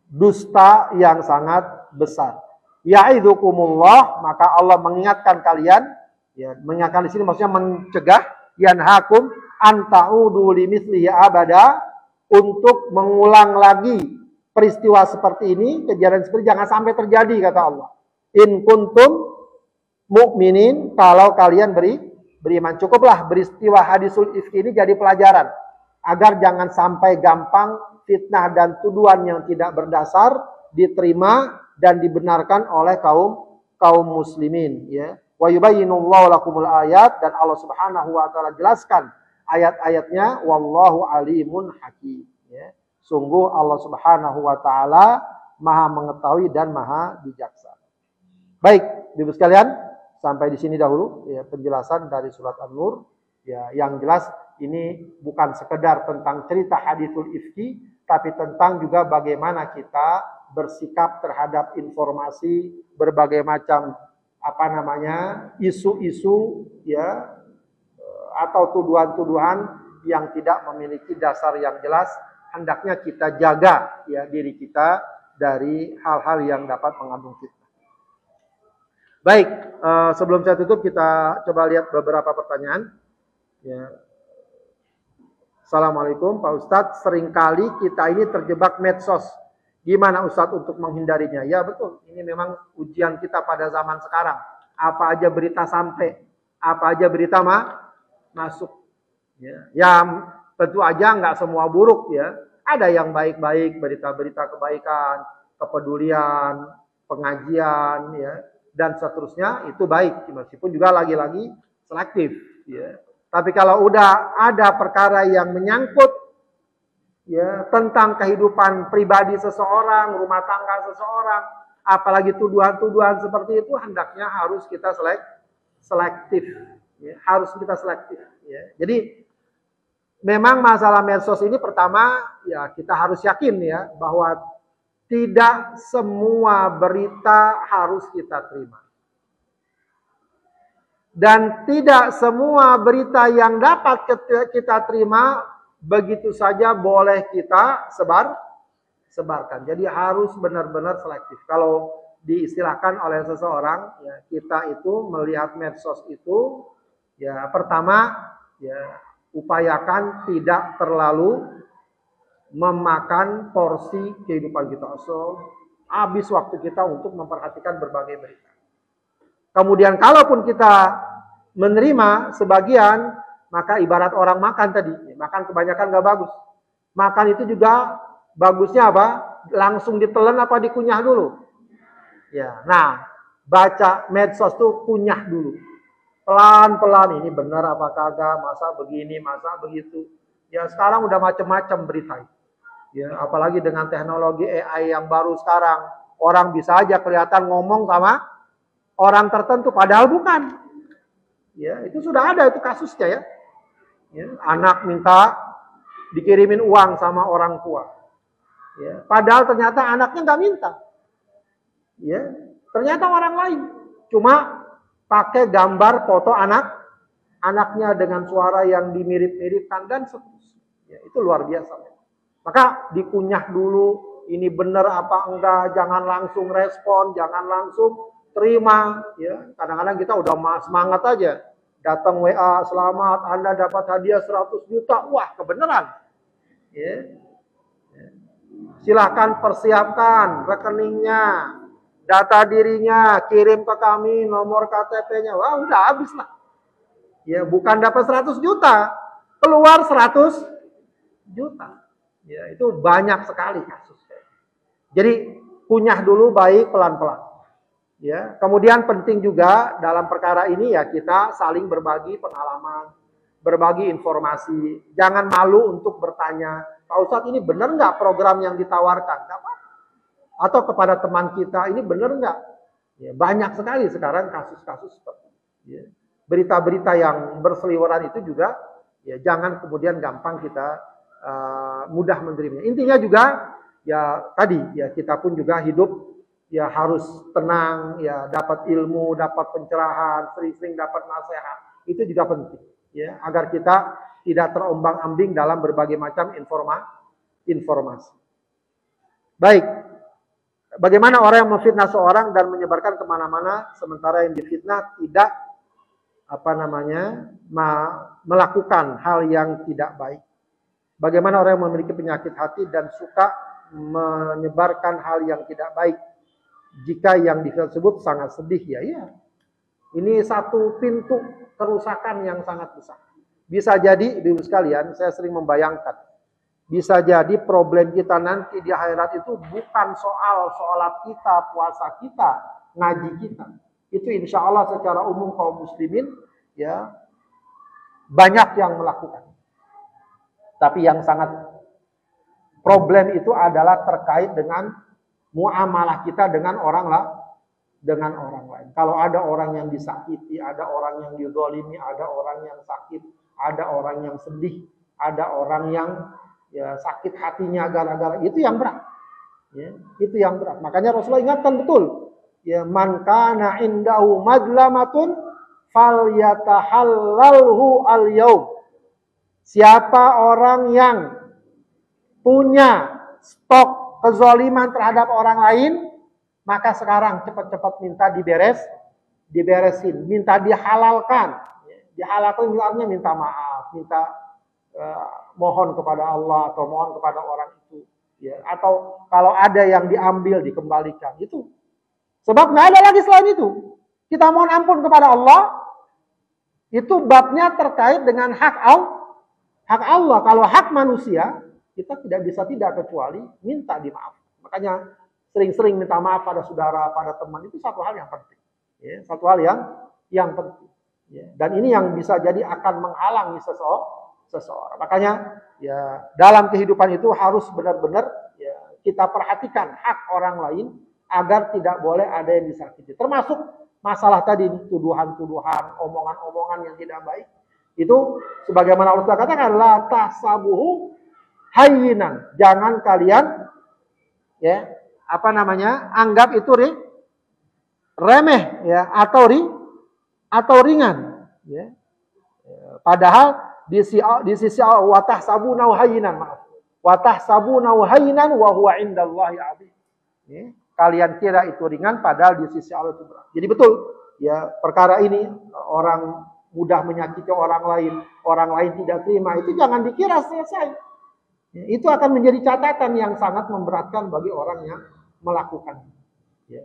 dusta yang sangat besar. Ya'idzukumullah, maka Allah mengingatkan kalian, ya, mengingatkan di sini maksudnya mencegah, yanhakum an ta'udu limithlihi abada, untuk mengulang lagi peristiwa seperti ini, kejadian seperti jangan sampai terjadi, kata Allah. In kuntum mu'minin, kalau kalian beriman. Cukuplah peristiwa hadisul ifki ini jadi pelajaran agar jangan sampai gampang fitnah dan tuduhan yang tidak berdasar diterima dan dibenarkan oleh kaum muslimin, ya. Wa yubayyinullahu lakumul ayat, dan Allah Subhanahu wa taala jelaskan ayat-ayatnya, wallahu alimun hakim, ya. Sungguh Allah Subhanahu wa taala Maha mengetahui dan Maha bijaksana. Baik, Ibu sekalian, sampai di sini dahulu, ya, penjelasan dari surat An-Nur. Ya, yang jelas ini bukan sekedar tentang cerita hadisul ifki, tapi tentang juga bagaimana kita bersikap terhadap informasi berbagai macam isu-isu, ya, atau tuduhan-tuduhan yang tidak memiliki dasar yang jelas. Hendaknya kita jaga, ya, diri kita dari hal-hal yang dapat mengandung fitnah. Baik, sebelum saya tutup kita coba lihat beberapa pertanyaan. Ya. Assalamualaikum Pak Ustadz, seringkali kita ini terjebak medsos. Gimana Ustadz untuk menghindarinya? Ya betul, ini memang ujian kita pada zaman sekarang. Apa aja berita sampai, apa aja berita masuk. Ya tentu aja nggak semua buruk, ya. Ada yang baik-baik, berita-berita kebaikan, kepedulian, pengajian, ya, dan seterusnya, itu baik, meskipun juga lagi-lagi selektif, ya. Tapi kalau udah ada perkara yang menyangkut, ya, tentang kehidupan pribadi seseorang, rumah tangga seseorang, apalagi tuduhan-tuduhan seperti itu, hendaknya harus kita selektif, ya. Harus kita selektif, ya. Jadi memang masalah medsos ini pertama, ya, kita harus yakin, ya, bahwa tidak semua berita harus kita terima. Dan tidak semua berita yang dapat kita terima begitu saja boleh kita sebarkan. Jadi harus benar-benar selektif. Kalau diistilahkan oleh seseorang, ya, kita itu melihat medsos itu, ya, pertama, ya, upayakan tidak terlalu memakan porsi kehidupan kita. So, habis waktu kita untuk memperhatikan berbagai berita. Kemudian kalaupun kita menerima sebagian, maka ibarat orang makan tadi, makan kebanyakan gak bagus. Makan itu juga bagusnya apa? Langsung ditelan apa dikunyah dulu? Ya, nah, baca medsos tuh kunyah dulu. Pelan-pelan, ini benar apa kagak, masa begini, masa begitu. Ya sekarang udah macam-macam berita. Ya, apalagi dengan teknologi AI yang baru sekarang, orang bisa aja kelihatan ngomong sama orang tertentu, padahal bukan. Ya, itu sudah ada itu kasusnya, ya. Ya, anak minta dikirimin uang sama orang tua. Ya, padahal ternyata anaknya nggak minta. Ya, ternyata orang lain. Cuma pakai gambar foto anaknya dengan suara yang dimirip-miripkan dan seterusnya. Ya, itu luar biasa. Maka dikunyah dulu, ini benar apa enggak, jangan langsung respon, jangan langsung terima. Ya, kadang-kadang kita udah semangat aja. Datang WA, selamat, Anda dapat hadiah 100 juta. Wah, kebenaran. Ya. Silahkan persiapkan rekeningnya, data dirinya, kirim ke kami nomor KTP-nya. Wah, udah habis lah. Ya, bukan dapat 100 juta, keluar 100 juta. Ya, itu banyak sekali kasus. Jadi kunyah dulu baik pelan-pelan. Ya, kemudian penting juga dalam perkara ini ya kita saling berbagi pengalaman, berbagi informasi. Jangan malu untuk bertanya, Pak Ustadz ini benar nggak program yang ditawarkan? Nggak apa-apa. Atau kepada teman kita, ini benar nggak? Ya, banyak sekali sekarang kasus-kasus seperti itu. Ya. Berita-berita yang berseliweran itu juga, ya jangan kemudian gampang kita mudah menerimanya. Intinya juga, ya tadi, ya kita pun juga hidup, ya harus tenang, ya dapat ilmu, dapat pencerahan, sering-sering dapat nasihat. Itu juga penting. Ya, agar kita tidak terombang-ambing dalam berbagai macam informasi. Baik, bagaimana orang yang memfitnah seorang dan menyebarkan kemana-mana, sementara yang difitnah tidak melakukan hal yang tidak baik. Bagaimana orang yang memiliki penyakit hati dan suka menyebarkan hal yang tidak baik, jika yang disebut sangat sedih, ya ini satu pintu kerusakan yang sangat besar. Bisa jadi, ibu sekalian, saya sering membayangkan, bisa jadi problem kita nanti di akhirat itu bukan soal sholat kita, puasa kita, ngaji kita. Itu insya Allah secara umum kaum muslimin ya banyak yang melakukan. Tapi yang sangat problem itu adalah terkait dengan muamalah kita dengan orang lain. Kalau ada orang yang disakiti, ada orang yang dizalimi, ada orang yang sakit, ada orang yang sedih, ada orang yang ya sakit hatinya gara-gara itu yang berat. Ya, itu yang berat. Makanya Rasulullah ingatkan betul. Ya, man kana indahu madlamatun falyatahallalhu al-yaum. Siapa orang yang punya stok kezaliman terhadap orang lain, maka sekarang cepat-cepat minta diberesin, minta dihalalkan. Dihalalkan artinya minta maaf, minta mohon kepada Allah atau mohon kepada orang itu. Ya, atau kalau ada yang diambil dikembalikan itu. Sebab nggak ada lagi selain itu. Kita mohon ampun kepada Allah, itu babnya terkait dengan hak Allah. Kalau hak manusia, kita tidak bisa tidak kecuali minta dimaaf. Makanya sering-sering minta maaf pada saudara, pada teman, itu satu hal yang penting. Ya, satu hal yang penting. Ya, dan ini yang bisa jadi akan menghalangi seseorang. Makanya ya dalam kehidupan itu harus benar-benar ya, kita perhatikan hak orang lain agar tidak boleh ada yang disakiti. Termasuk masalah tadi, tuduhan-tuduhan, omongan-omongan yang tidak baik. Itu sebagaimana Allah katakan, la tahsabuhu hayyinan. Jangan kalian ya anggap itu remeh ya atau ringan ya. Padahal di sisi Allah wa tahsabunahu hayyinan, maaf. Wa tahsabunahu hayyinan wa huwa indallahi 'azim. Ya. Kalian kira itu ringan padahal di sisi Allah itu berat. Jadi betul ya, perkara ini orang mudah menyakiti orang lain tidak terima, itu jangan dikira selesai. Ya, itu akan menjadi catatan yang sangat memberatkan bagi orang yang melakukan. Ya.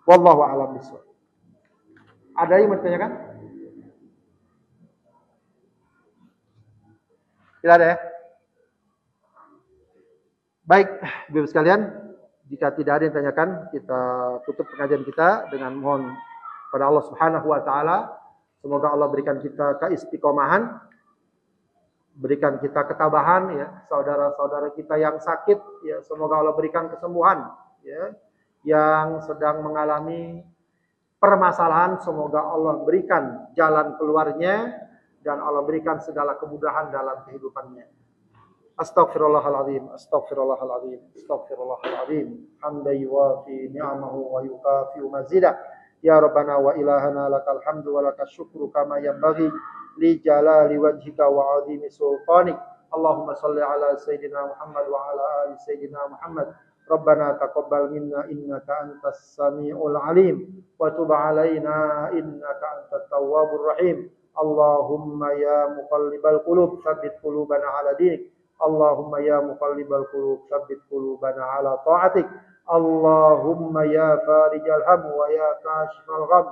Wallahu a'lam bishawab. Ada yang mau ditanyakan? Tidak ada ya? Baik, Bapak sekalian, jika tidak ada yang ditanyakan, kita tutup pengajian kita dengan mohon pada Allah Subhanahu wa taala. Semoga Allah berikan kita keistiqomahan, berikan kita ketabahan ya, saudara-saudara kita yang sakit ya, semoga Allah berikan kesembuhan ya, yang sedang mengalami permasalahan, semoga Allah berikan jalan keluarnya dan Allah berikan segala kemudahan dalam kehidupannya. Astaghfirullahaladzim, astaghfirullahaladzim, astaghfirullahaladzim. Hamdan yuwafi ni'amahu wa yukafi'u mazidah. Ya Rabbana wa ilahana lakal hamdu wa lakal syukru kama yanbaghi li jalali wajhika wa azimi sultanik. Allahumma salli ala Sayyidina Muhammad wa ala ali Sayyidina Muhammad. Rabbana taqabbal minna innaka antas sami'ul alim wa tub alaina innaka antat tawwabur rahim. Allahumma ya muqallibal qulub tsabbit qulubana ala dinik. Allahumma ya muqallibal qulub tsabbit qulubana ala ta'atik. Allahumma ya farijal ham wa ya kashifal gham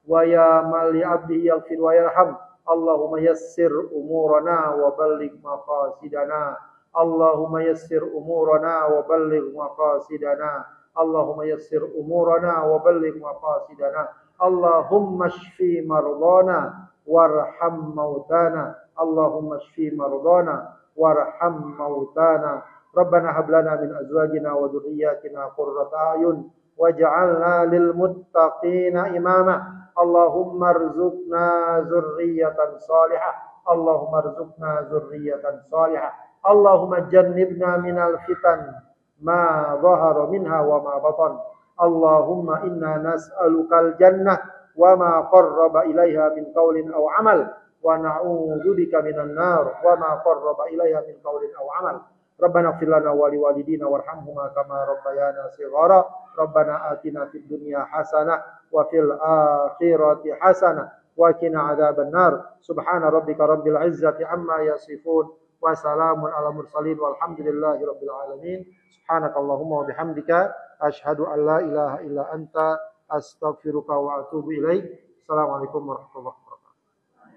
wa ya man li 'abdihi yaghfir wa yarham. Allahumma yassir umurana wa balligh maqasidana. Allahumma yassir umurana wa balligh maqasidana. Allahumma yassir umurana wa balligh maqasidana. Allahumma shfi mardana warham mautana. Allahumma shfi mardana warham mautana. Rabbana hab lana min azwajina wa dhurriyyatina qurrata a'yun waj'alna lil muttaqina imama. Allahumma arzuqna dzurriyyatan salihah. Allahumma arzuqna dzurriyyatan salihah. Allahumma jannibna minal fitan ma dhahara minha wa ma batan. Allahumma inna nas'alukal jannah wa ma qarraba ilaiha min qawlin aw amal. Wa na'udzu bika minan nar wa ma qarraba ilaiha min qawlin aw amal. Rabbana ighfir lana wa liwalidina warhamhuma kama rabbayana shighara. Rabbana atina fid dunya hasanah wa fil akhirati hasanah wa qina adzabannar. Subhana rabbika rabbil izzati amma yasifun wa salamun ala mursalin walhamdulillahi rabbil alamin. Subhanakallahumma wa bihamdika asyhadu an la ilaha illa anta astaghfiruka wa atubu ilaik. Assalamualaikum warahmatullahi wabarakatuh.